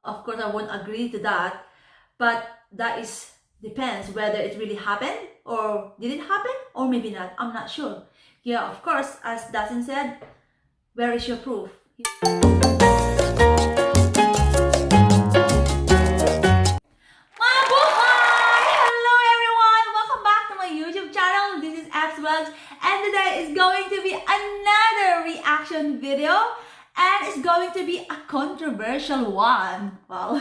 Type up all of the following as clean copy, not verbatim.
Of course, I won't agree to that, but that is depends whether it really happened or did it happen or maybe not. I'm not sure. Yeah, of course, as Dustin said, where is your proof? Mabuhay! Hello everyone! Welcome back to my YouTube channel. This is Vlogs, and today is going to be another reaction video. And it's going to be a controversial one. Well,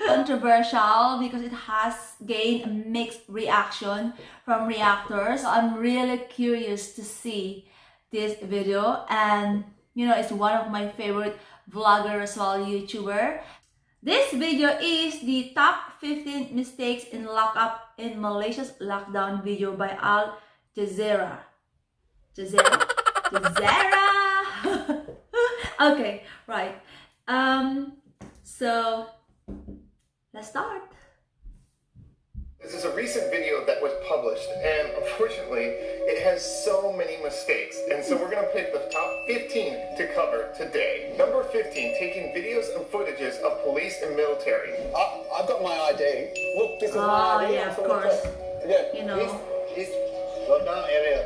controversial because it has gained a mixed reaction from reactors. So I'm really curious to see this video. And you know, it's one of my favorite vloggers as well, YouTuber. This video is the top 15 mistakes in lockup in Malaysia's lockdown video by Al Jazeera. Jazeera? Jazeera! Okay, right. So let's start. This is a recent video that was published, and unfortunately, it has so many mistakes. And so we're going to pick the top 15 to cover today. Number 15, taking videos and footages of police and military. I've got my ID. Look, this is my ID. Yeah, of course. Yeah. You know. This lockdown area.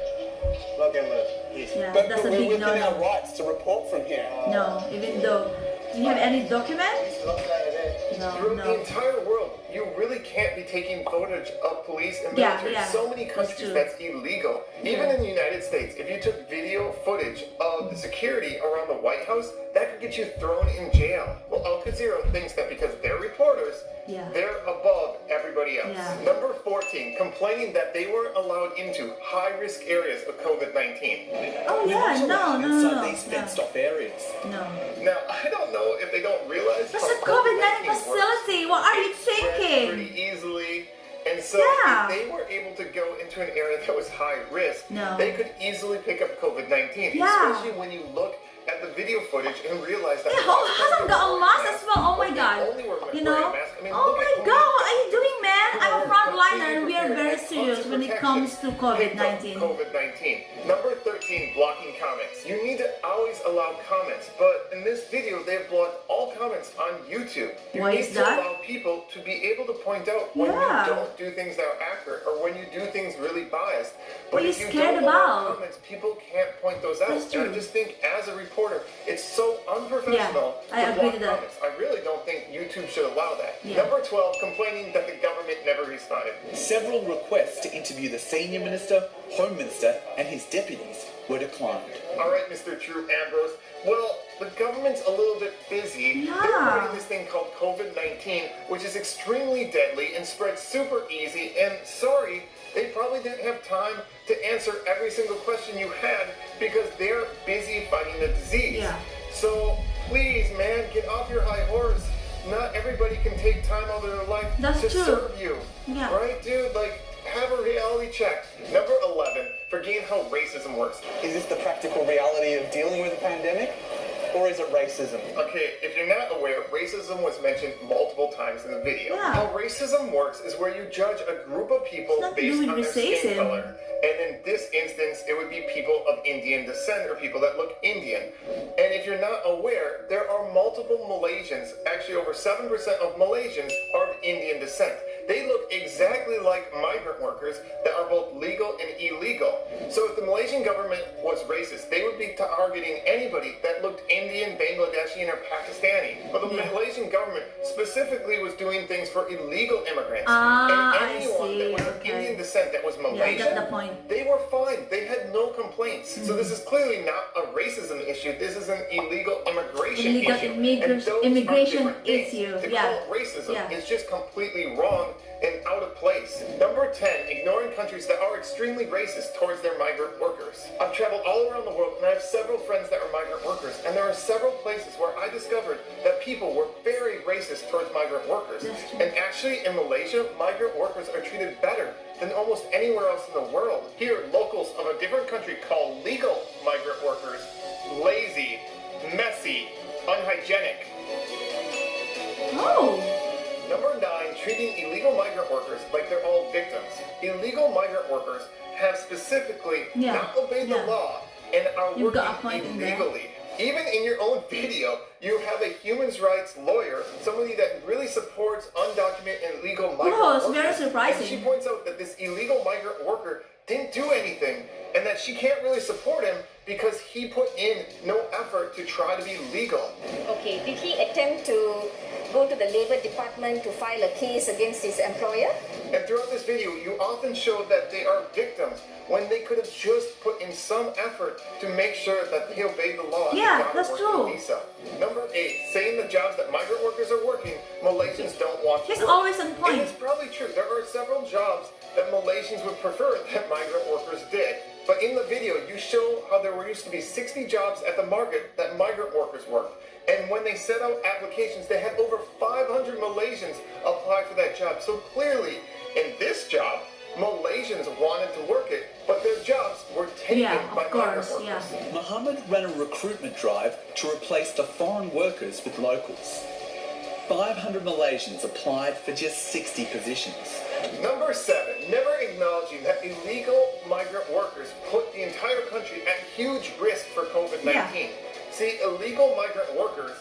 Lockdown please. Yeah, But that's a we're big within no. our rights to report from here. No, even though. Do you have any document? This lockdown area. No, Throughout the no. entire world, you really can't be taking footage of police and military. Yeah, So many that's countries true. that's illegal. Even in the United States, if you took video footage of the security around the White House, that could get you thrown in jail. Well, Al Jazeera thinks that because they're reporters, Yeah. they're above everybody else. Yeah. Number 14, complaining that they weren't allowed into high-risk areas of COVID-19. Oh We're yeah, not allowed no, inside these fenced-off areas. no. Now, I don't know if they don't realize It's how a COVID-19 works. facility. What are you It spreads thinking? pretty easily. And so Yeah. if they were able to go into an area that was high risk, No. they could easily pick up COVID-19. Yeah. Especially when you look at the video footage and realize that Yeah, Hassan got a mask as well. Oh my god. You know? Oh my god, what are you doing, man? I'm a frontliner and we are very serious when it comes to COVID-19. COVID-19. Number 13, blocking comments. You need to always allow comments, but in this video, they've blocked all comments on YouTube. You Why need is to that? allow people to be able to point out when Yeah. you don't do things that are accurate or when you do things really biased. What are you if you scared don't allow about? comments, people can't point those out. That's And I true. just think as a reporter, it's so unprofessional Yeah, I to agree block to that. comments. I really don't think YouTube should allow that. Yeah. Number 12, complaining that the government never responded. Several requests to interview the Senior Minister, Home Minister, and his deputies were declined. All right, Mr. Drew Ambrose. Well, the government's a little bit busy. Yeah. They're fighting this thing called COVID-19, which is extremely deadly and spreads super easy. And sorry, they probably didn't have time to answer every single question you had because they're busy fighting the disease. Yeah. So please, man, get off your high horse. Not everybody can take time out of their life That's to true. serve you. Yeah. Right, dude? Like, have a reality check. Number 11, forgetting how racism works. Is this the practical reality of dealing with a pandemic? Or is it racism? Okay, if you're not aware, racism was mentioned multiple times in the video. Yeah. How racism works is where you judge a group of people It's not to do based with on their racism. skin color. And in this instance, it would be people of Indian descent or people that look Indian. And if you're not aware, there are multiple Malaysians, actually over 7% of Malaysians are of Indian descent. They look exactly like migrant workers that are both legal and illegal. So if the Malaysian government was racist, they would be targeting anybody that looked Indian, Bangladeshi, or Pakistani. But the Yeah. Malaysian government specifically was doing things for illegal immigrants. Ah, and I anyone that see, was of okay. Indian descent that was Yeah, I Malaysian, got the point. they were fine. They had no complaints. So this is clearly not a racism issue. This is an illegal immigration Illegal issue. immigration- And those are immigration different things. issue, To yeah. call it racism Yeah. is just completely wrong and out of place. Number 10, ignoring countries that are extremely racist towards their migrant workers. I've traveled all around the world and I have several friends that are migrant workers, and there are several places where I discovered that people were very racist towards migrant workers. That's true. And actually in Malaysia, migrant workers are treated better than almost anywhere else in the world. Here, locals of a different country call legal migrant workers lazy, messy, unhygienic. Oh. Number 9, treating illegal migrant workers like they're all victims. Illegal migrant workers have specifically Yeah, not obeyed yeah. the law and are You've got a working point in there. illegally. Even in your own video, you have a human rights lawyer, somebody that really supports undocumented and illegal migrant Oh, it's workers. very surprising. And she points out that this illegal migrant worker didn't do anything and that she can't really support him because he put in no effort to try to be legal. Okay, did he attempt to go to the Labor Department to file a case against his employer? And throughout this video, you often show that they are victims when they could have just put in some effort to make sure that they obey the law. and Yeah, got a that's working true. Visa. Number 8, saying the jobs that migrant workers are working, Malaysians don't want to He's work. always on And point. it's probably true. There are several jobs that Malaysians would prefer that migrant workers did. But in the video, you show how there used to be 60 jobs at the market that migrant workers worked. And when they set out applications, they had over 500 Malaysians apply for that job. So clearly, in this job, Malaysians wanted to work it, but their jobs were taken Yeah, by of migrant course, workers. yeah. Mohammed ran a recruitment drive to replace the foreign workers with locals. 500 Malaysians applied for just 60 positions. Number 7, never acknowledging that illegal migrant workers put the entire country at huge risk for COVID-19. Yeah. See, illegal migrant workers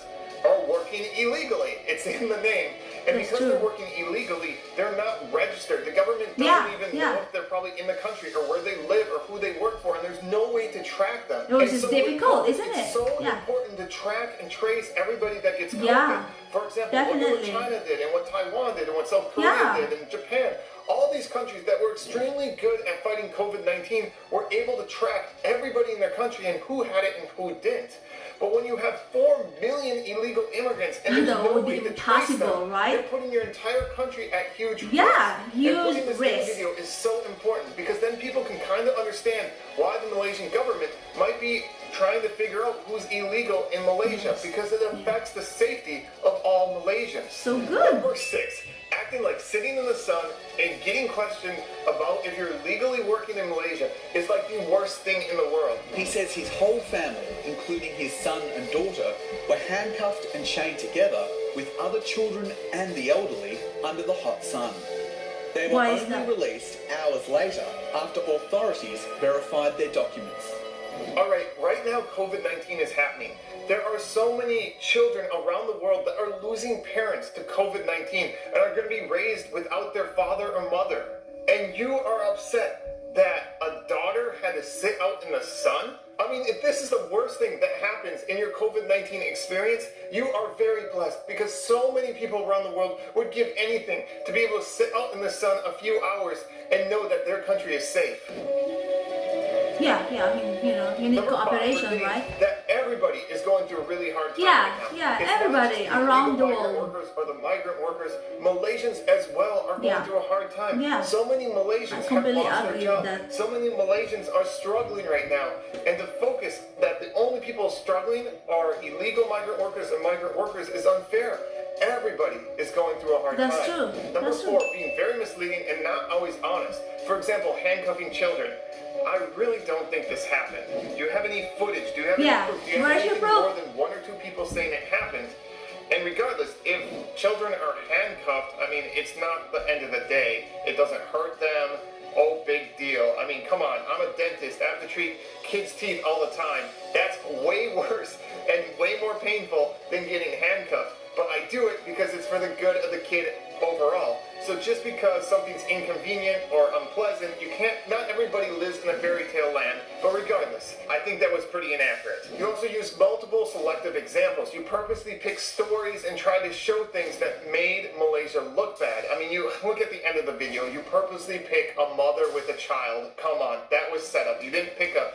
are working illegally. It's in the name. And That's because true. they're working illegally, they're not registered. The government doesn't Yeah, even yeah. know if they're probably in the country or where they live or who they work for, and there's no way to track them. Which And is so difficult, isn't it's it? so Yeah. important to track and trace everybody that gets COVID. Yeah, For example, look at what definitely. China did and what Taiwan did and what South Korea Yeah. did and Japan. All these countries that were extremely good at fighting COVID-19 were able to track everybody in their country and who had it and who didn't. But when you have 4 million illegal immigrants and there's That no would way be to trace impossible, them, right? you're putting your entire country at huge risk. Yeah, huge and putting this in risk. the video is so important because then people can kind of understand why the Malaysian government might be trying to figure out who's illegal in Malaysia because it affects the safety of all Malaysians. So good. Number 6, acting like sitting in the sun and getting questioned about if you're legally working in Malaysia is like the worst thing in the world. He says his whole family, including his son and daughter, were handcuffed and chained together with other children and the elderly under the hot sun. They were Why is only that? released hours later after authorities verified their documents. All right, right now COVID-19 is happening. There are so many children around the world that are losing parents to COVID-19 and are going to be raised without their father or mother. And you are upset that a daughter had to sit out in the sun? I mean, if this is the worst thing that happens in your COVID-19 experience, you are very blessed because so many people around the world would give anything to be able to sit out in the sun a few hours and know that their country is safe. Yeah, I mean, you need Number 5, cooperation, forgetting right? that everybody is going through a really hard time Yeah, right now. yeah, It's not everybody just around the illegal migrant world. workers or the migrant workers. Malaysians as well are going Yeah. through a hard time. Yeah. So many Malaysians I have completely lost their agree with job. that. So many Malaysians are struggling right now. And to focus that the only people struggling are illegal migrant workers and migrant workers is unfair. Everybody is going through a hard That's time. true. Number That's 4, true. being very misleading and not always honest. For example, handcuffing children. I really don't think this happened. Do you have any footage? Do you have Yeah. any proof? Do you have Where's your anything proof? more than 1 or 2 people saying it happened? And regardless, if children are handcuffed, I mean, it's not the end of the day. It doesn't hurt them. Oh, big deal. I mean, come on. I'm a dentist. I have to treat kids' teeth all the time. That's way worse and way more painful than getting handcuffed. But I do it because it's for the good of the kid overall. So just because something's inconvenient or unpleasant, not everybody lives in a fairy tale land. But regardless, I think that was pretty inaccurate. You also used multiple selective examples. You purposely picked stories and tried to show things that made Malaysia look bad. I mean, you look at the end of the video, you purposely pick a mother with a child. Come on, that was set up. You didn't pick a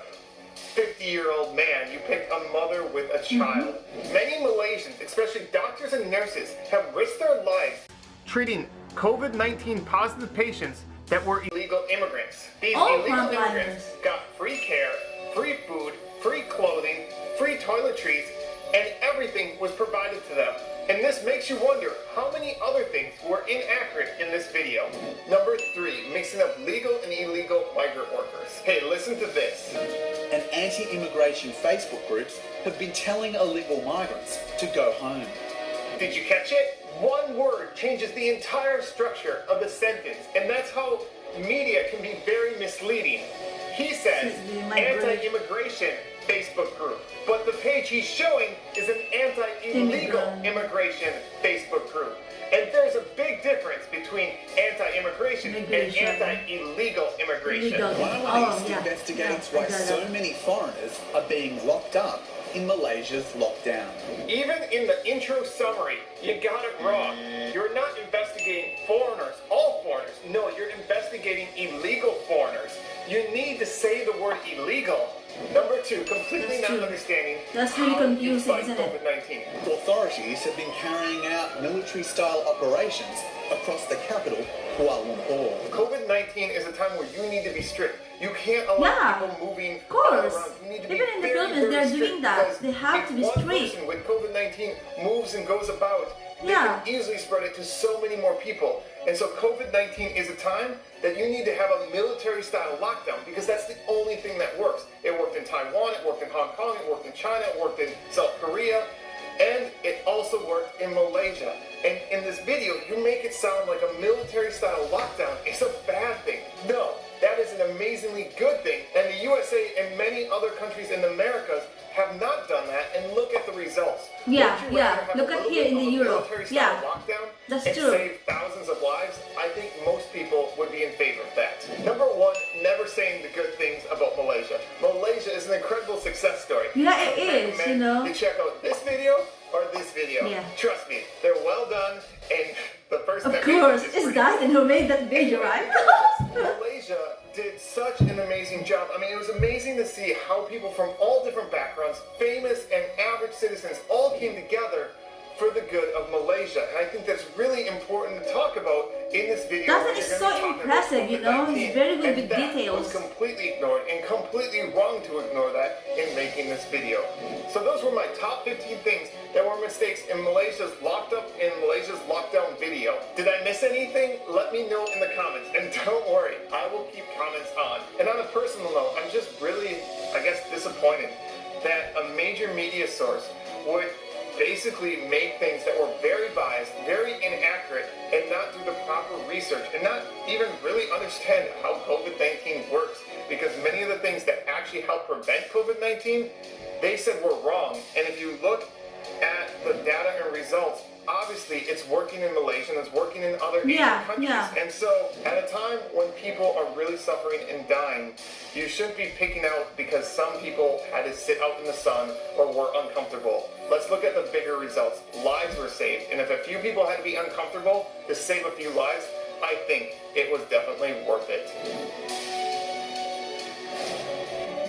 50-year-old man, you picked a mother with a child. Many Malaysians, especially doctors and nurses, have risked their lives treating COVID-19 positive patients that were illegal immigrants. These Oh, illegal frontliners. immigrants got free care, free food, free clothing, free toiletries, and everything was provided to them. And this makes you wonder how many other things were inaccurate in this video. Number 3, mixing up legal and illegal migrant workers. Hey, listen to this. And anti-immigration Facebook groups have been telling illegal migrants to go home. Did you catch it? One word changes the entire structure of the sentence, and that's how media can be very misleading. He says anti-immigration Facebook group, but the page he's showing is an anti-illegal immigration Facebook group. And there's a big difference between anti-immigration and anti-illegal immigration. One analyst investigates why so many foreigners are being locked up in Malaysia's lockdown. Even in the intro summary, you got it wrong. You're not investigating foreigners, all foreigners. No, you're investigating illegal foreigners. You need to say the word illegal. Number two, completely not understanding. That's really confusing, isn't it? COVID-19. Authorities have been carrying out military-style operations across the capital, Kuala Lumpur. COVID-19 is a time where you need to be strict. You can't allow people moving around. You need to be Even in the very, Philippines, very they're strict doing that. because They have to be if one strict. person with COVID-19 moves and goes about, they can easily spread it to so many more people. And so COVID-19 is a time that you need to have a military-style lockdown because that's the only thing that works. It worked in Taiwan, it worked in Hong Kong, it worked in China, it worked in South Korea, and it also worked in Malaysia. And in this video, you make it sound like a military-style lockdown is a bad thing. No, that is an amazingly good thing. And the USA and many other countries in the Americas have not done that, and look at the results. Look at here in the Europe. Lockdown That's and true. save thousands of lives. I think most people would be in favor of that. Number one, never saying the good things about Malaysia. Malaysia is an incredible success story. Yeah, it is, you know. You check out this video or this video. Yeah. Trust me, they're well done, and the person Of that made course, this is it's pretty Dustin who made that video, right? Malaysia did such an amazing job. I mean, it was amazing to see how people from all different backgrounds, famous and average citizens, all came together for the good of Malaysia. And I think that's really important to talk about in this video. Dustin is so impressive, you know. He's very good with That details. was completely ignored and completely wrong to ignore that in making this video. So those were my top 15 things that were mistakes in Malaysia's lockdown video. Did I miss anything? Let me know in the comments. And don't worry, I will keep comments on. And on a personal note, I'm just really, I guess, disappointed that a major media source would basically make things that were very biased, very inaccurate, and not do the proper research, and not even really understand how COVID-19 works. Because many of the things that actually help prevent COVID-19, they said were wrong. And if you look at the data and results, obviously it's working in Malaysia and it's working in other Asian countries. And so at a time when people are really suffering and dying, you shouldn't be picking out because some people had to sit out in the sun or were uncomfortable. Let's look at the bigger results. Lives were saved. And if a few people had to be uncomfortable to save a few lives, I think it was definitely worth it.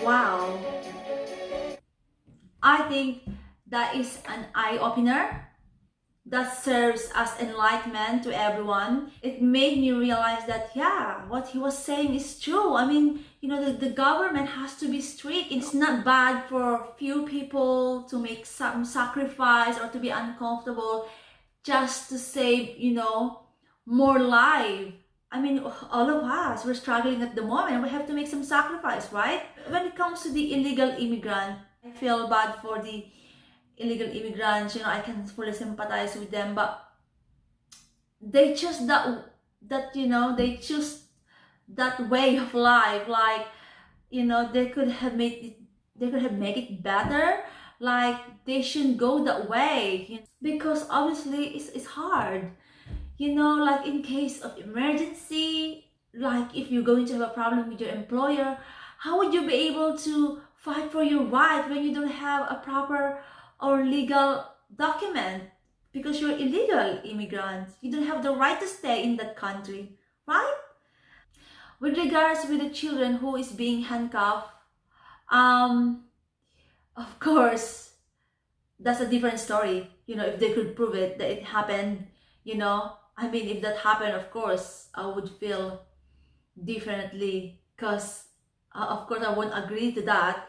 Wow. I think that is an eye-opener that serves as enlightenment to everyone. It made me realize that, yeah, what he was saying is true. I mean, you know, the government has to be strict. It's not bad for few people to make some sacrifice or to be uncomfortable just to save, you know, more life. I mean, all of us, we're struggling at the moment. We have to make some sacrifice, right? When it comes to the illegal immigrant, I feel bad for the illegal immigrants. You know, I can fully sympathize with them, but they choose that you know, they choose that way of life. Like, you know, they could have made it better. Like, they shouldn't go that way, you know? Because obviously it's hard. You know, like in case of emergency, like if you're going to have a problem with your employer, how would you be able to fight for your right when you don't have a proper or legal document? Because you're illegal immigrant. You don't have the right to stay in that country, right? With regards with the children who is being handcuffed, of course, that's a different story. You know, if they could prove it, that it happened, you know, I mean, if that happened, of course, I would feel differently, because of course I won't agree to that.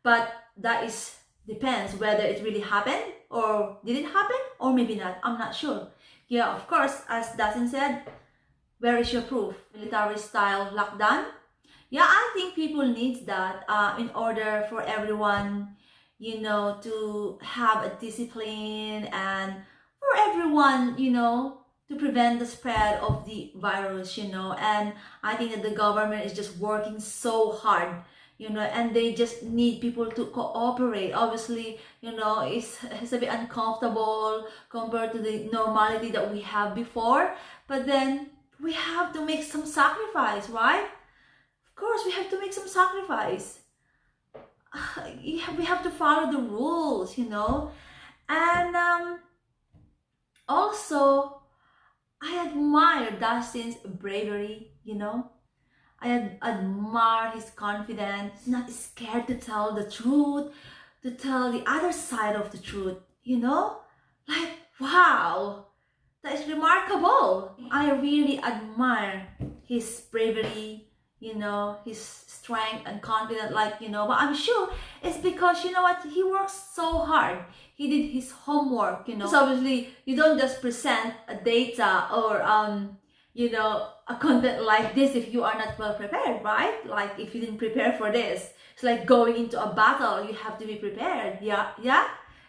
But that is depends whether it really happened, or did it happen, or maybe not. I'm not sure. Yeah, of course, as Dustin said, where is your proof? Military style lockdown? Yeah, I think people need that in order for everyone, you know, to have a discipline, and for everyone, you know, to to prevent the spread of the virus, you know. And I think that the government is just working so hard, you know, and they just need people to cooperate. Obviously, you know, it's a bit uncomfortable compared to the normality that we have before, but then we have to make some sacrifice, right? Of course, we have to make some sacrifice. We have to follow the rules, you know. And also, I admire Dustin's bravery, you know. I admire his confidence, not scared to tell the truth, to tell the other side of the truth, you know? Like, wow, that is remarkable. I really admire his bravery, you know, his strength and confidence, like, you know. But I'm sure it's because, you know what, he works so hard. He did his homework, you know. So obviously, you don't just present a data or, you know, a content like this if you are not well prepared, right? Like, if you didn't prepare for this, it's like going into a battle. You have to be prepared. Yeah,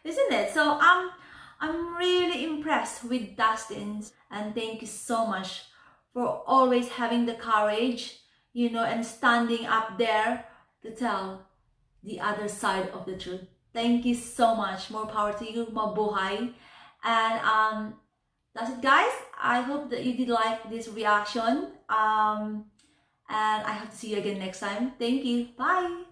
isn't it? So I'm really impressed with Dustin, and thank you so much for always having the courage, you know, and standing up there to tell the other side of the truth. Thank you so much. More power to you. Mabuhay. And that's it, guys. I hope that you did like this reaction. And I hope to see you again next time. Thank you. Bye.